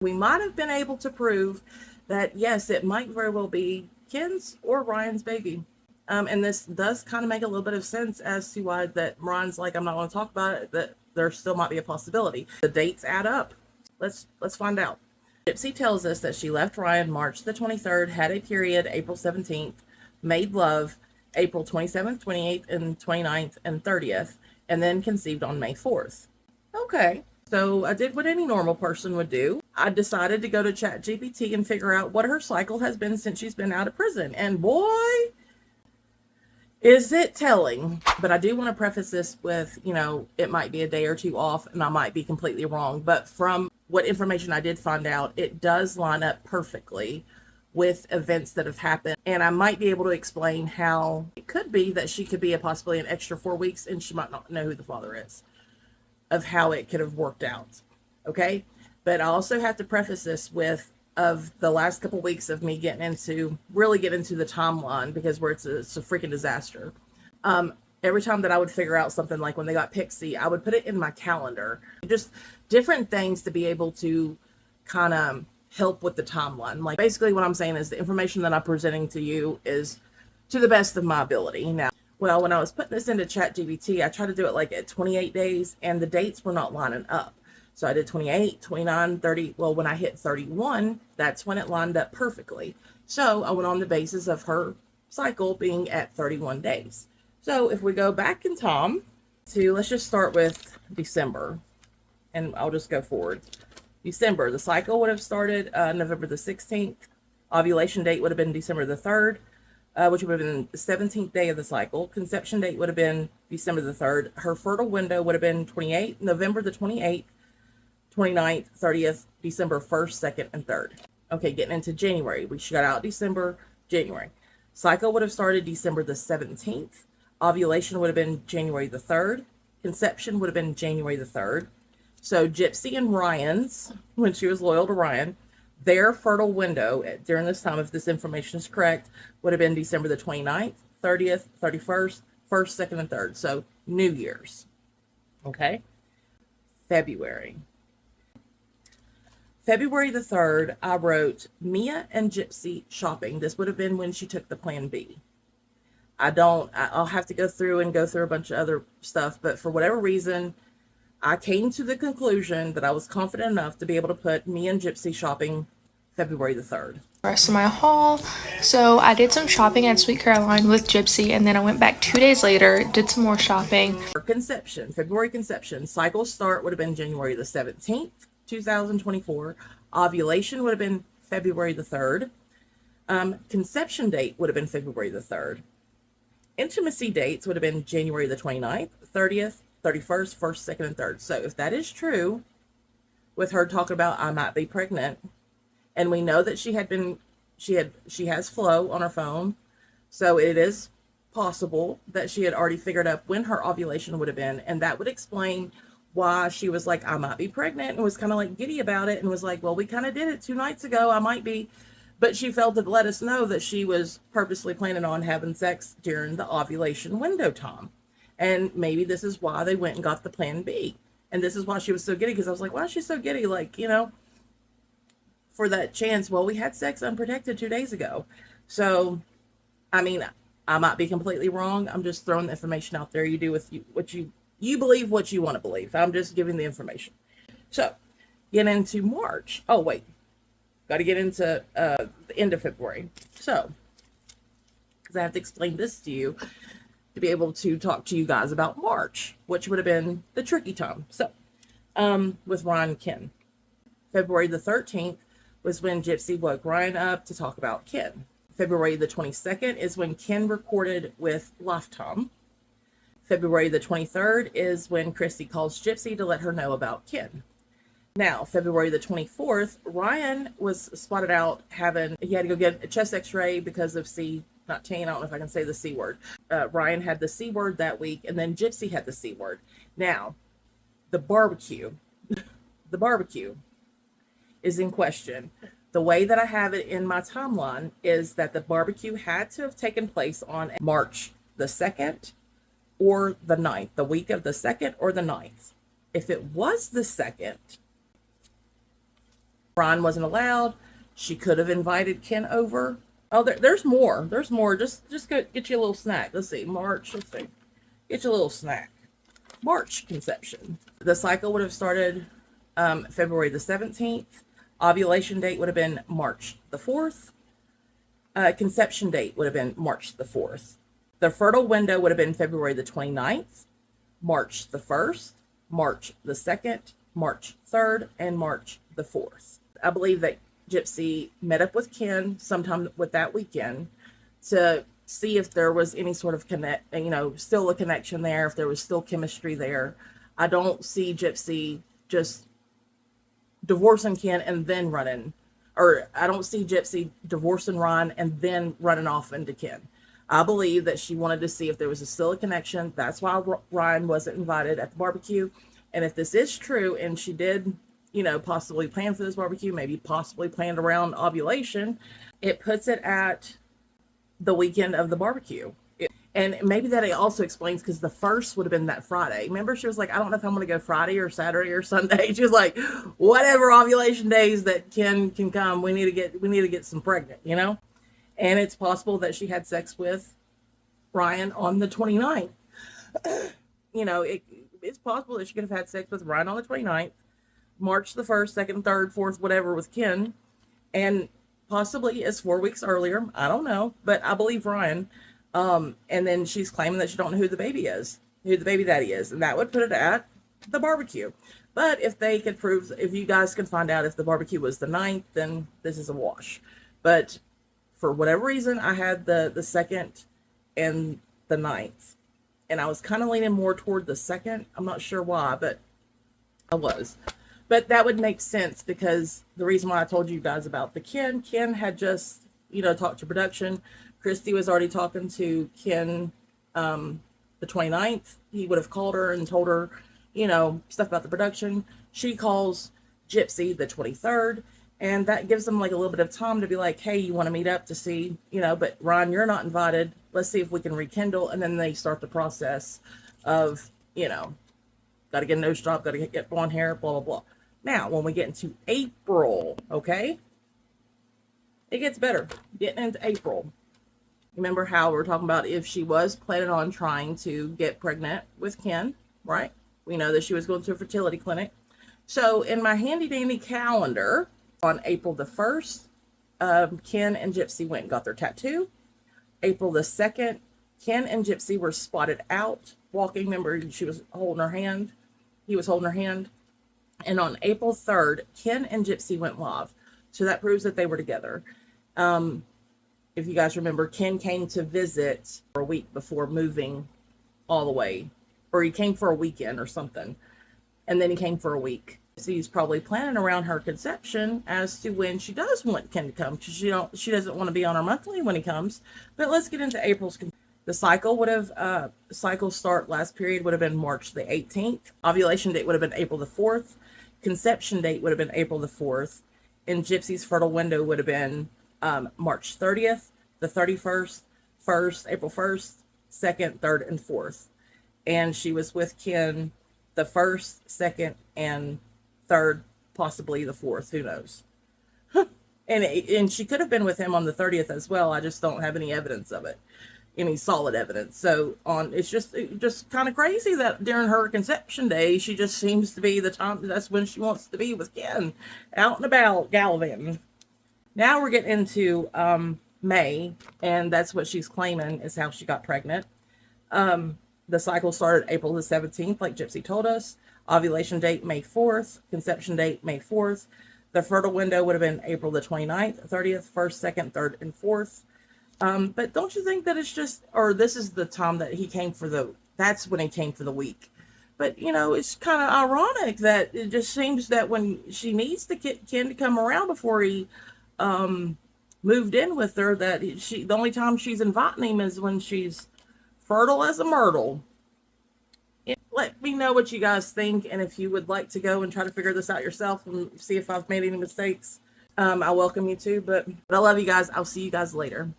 We might have been able to prove that, yes, it might very well be Ken's or Ryan's baby. And this does kind of make a little bit of sense as to why that Ryan's like, I'm not going to talk about it, that there still might be a possibility. The dates add up. Let's find out. GYPSY tells us that she left Ryan March the 23rd, had a period April 17th, made love April 27th, 28th, and 29th, and 30th, and then conceived on May 4th. Okay, so I did what any normal person would do. I decided to go to ChatGPT and figure out what her cycle has been since she's been out of prison. And boy, is it telling. But I do want to preface this with, it might be a day or two off and I might be completely wrong. But from what information I did find out, it does line up perfectly with events that have happened. And I might be able to explain how it could be that she could be a possibly an extra 4 weeks and she might not know who the father is, of how it could have worked out. Okay. But I also have to preface this with, of the last couple weeks of me getting into the timeline, because where it's a freaking disaster. Every time that I would figure out something, like when they got Pixie, I would put it in my calendar, just different things to be able to kind of help with the timeline. Like, basically what I'm saying is the information that I'm presenting to you is to the best of my ability. Now, well, when I was putting this into ChatGPT, I tried to do it like at 28 days and the dates were not lining up. So I did 28, 29, 30. Well, when I hit 31, that's when it lined up perfectly. So I went on the basis of her cycle being at 31 days. So if we go back in time to, let's just start with December, and I'll just go forward. December, the cycle would have started November the 16th. Ovulation date would have been December the 3rd, which would have been the 17th day of the cycle. Conception date would have been December the 3rd. Her fertile window would have been November the 28th. 29th, 30th, December 1st, 2nd, and 3rd. Okay, getting into January. We got out December, January. Cycle would have started December the 17th. Ovulation would have been January the 3rd. Conception would have been January the 3rd. So GYPSY and Ryan's, when she was loyal to Ryan, their fertile window during this time, if this information is correct, would have been December the 29th, 30th, 31st, 1st, 2nd, and 3rd. So New Year's. Okay. February the 3rd, I wrote Mia and GYPSY shopping. This would have been when she took the Plan B. I'll have to go through a bunch of other stuff, but for whatever reason, I came to the conclusion that I was confident enough to be able to put Mia and GYPSY shopping February the 3rd. Rest of my haul. So I did some shopping at Sweet Caroline with GYPSY, and then I went back 2 days later, did some more shopping. For conception, February conception, cycle start would have been January the 17th, 2024. Ovulation would have been February the 3rd. Conception date would have been February the 3rd. Intimacy dates would have been January the 29th, 30th, 31st, 1st, 2nd, and 3rd. So if that is true, with her talking about I might be pregnant, and we know that she has flow on her phone, so it is possible that she had already figured out when her ovulation would have been, and that would explain why she was like, I might be pregnant, and was kind of like giddy about it, and was like, well, we kind of did it 2 nights ago, I might be. But she failed to let us know that she was purposely planning on having sex during the ovulation window time. And maybe this is why they went and got the Plan B. And this is why she was so giddy, because I was like, why is she so giddy? Like, for that chance, well, we had sex unprotected 2 days ago. So, I mean, I might be completely wrong. I'm just throwing the information out there. You do with what you believe what you want to believe. I'm just giving the information. So, get into March. Oh, wait. Got to get into the end of February. So, because I have to explain this to you to be able to talk to you guys about March, which would have been the tricky time. So, with Ryan and Ken. February the 13th was when GYPSY woke Ryan up to talk about Ken. February the 22nd is when Ken recorded with Lifetime. February the 23rd is when Christy calls GYPSY to let her know about Ken. Now, February the 24th, Ryan was spotted out he had to go get a chest x-ray because of C19. I don't know if I can say the C word. Ryan had the C word that week, and then GYPSY had the C word. Now, the barbecue is in question. The way that I have it in my timeline is that the barbecue had to have taken place on March the 2nd or the 9th, the week of the 2nd or the 9th. If it was the 2nd, Ron wasn't allowed. She could have invited Ken over. Oh, there's more. There's more. Just go get you a little snack. Let's see. March. Let's see. Get you a little snack. March conception. The cycle would have started February the 17th. Ovulation date would have been March the 4th. Conception date would have been March the 4th. The fertile window would have been February the 29th, March the 1st, March the 2nd, March 3rd, and March the 4th. I believe that Gypsy met up with Ken sometime with that weekend to see if there was any sort of still a connection there, if there was still chemistry there. I don't see Gypsy just divorcing Ken and then running, or I don't see Gypsy divorcing Ron and then running off into Ken. I believe that she wanted to see if there was still a connection. That's why Ryan wasn't invited at the barbecue. And if this is true, and she did, possibly plan for this barbecue, maybe possibly planned around ovulation, it puts it at the weekend of the barbecue. And maybe that it also explains, because the first would have been that Friday. Remember, she was like, I don't know if I'm going to go Friday or Saturday or Sunday. She was like, whatever ovulation days that Ken can come, we need to get some pregnant, And it's possible that she had sex with Ryan on the 29th. It's possible that she could have had sex with Ryan on the 29th, March the 1st, 2nd, 3rd, 4th, whatever with Ken. And possibly it's 4 weeks earlier. I don't know, but I believe Ryan. And then she's claiming that she don't know who the baby daddy is. And that would put it at the barbecue. But if you guys can find out if the barbecue was the 9th, then this is a wash. But for whatever reason, I had the 2nd and the 9th. And I was kind of leaning more toward the 2nd. I'm not sure why, but I was. But that would make sense, because the reason why I told you guys about the Ken had just, talked to production. Christy was already talking to Ken the 29th. He would have called her and told her, stuff about the production. She calls Gypsy the 23rd. And that gives them like a little bit of time to be like, hey, you want to meet up to see, but Ron, you're not invited. Let's see if we can rekindle. And then they start the process of, got to get a nose job, got to get blonde hair, blah, blah, blah. Now, when we get into April, okay, it gets better. Getting into April. Remember how we were talking about if she was planning on trying to get pregnant with Ken, right? We know that she was going to a fertility clinic. So in my handy dandy calendar, on April the 1st, Ken and Gypsy went and got their tattoo. April the 2nd, Ken and Gypsy were spotted out walking. Remember, she was holding her hand. He was holding her hand. And on April 3rd, Ken and Gypsy went live. So that proves that they were together. If you guys remember, Ken came to visit for a week before moving all the way. Or he came for a weekend or something. And then he came for a week. So he's probably planning around her conception as to when she does want Ken to come, because she doesn't want to be on her monthly when he comes. But let's get into April's. The cycle would have cycle start last period would have been March the 18th. Ovulation date would have been April the 4th. Conception date would have been April the 4th. And Gypsy's fertile window would have been March 30th, the 31st, 1st, April 1st, 2nd, 3rd, and 4th. And she was with Ken the 1st, 2nd, and 3rd, possibly the 4th, who knows. and she could have been with him on the 30th as well. I just don't have any evidence of it, any solid evidence. So it's just kind of crazy that during her conception day, she just seems to be the time, that's when she wants to be with Ken, out and about gallivanting. Now we're getting into May, and that's what she's claiming is how she got pregnant. The cycle started April the 17th, like Gypsy told us. Ovulation date, May 4th. Conception date, May 4th. The fertile window would have been April the 29th, 30th, 1st, 2nd, 3rd, and 4th. But don't you think that it's just, or this is the time that he came for that's when he came for the week. But, it's kind of ironic that it just seems that when she needs to get Ken to come around before he moved in with her, that the only time she's inviting him is when she's fertile as a myrtle. Let me know what you guys think, and if you would like to go and try to figure this out yourself and see if I've made any mistakes, I welcome you to. But I love you guys. I'll see you guys later.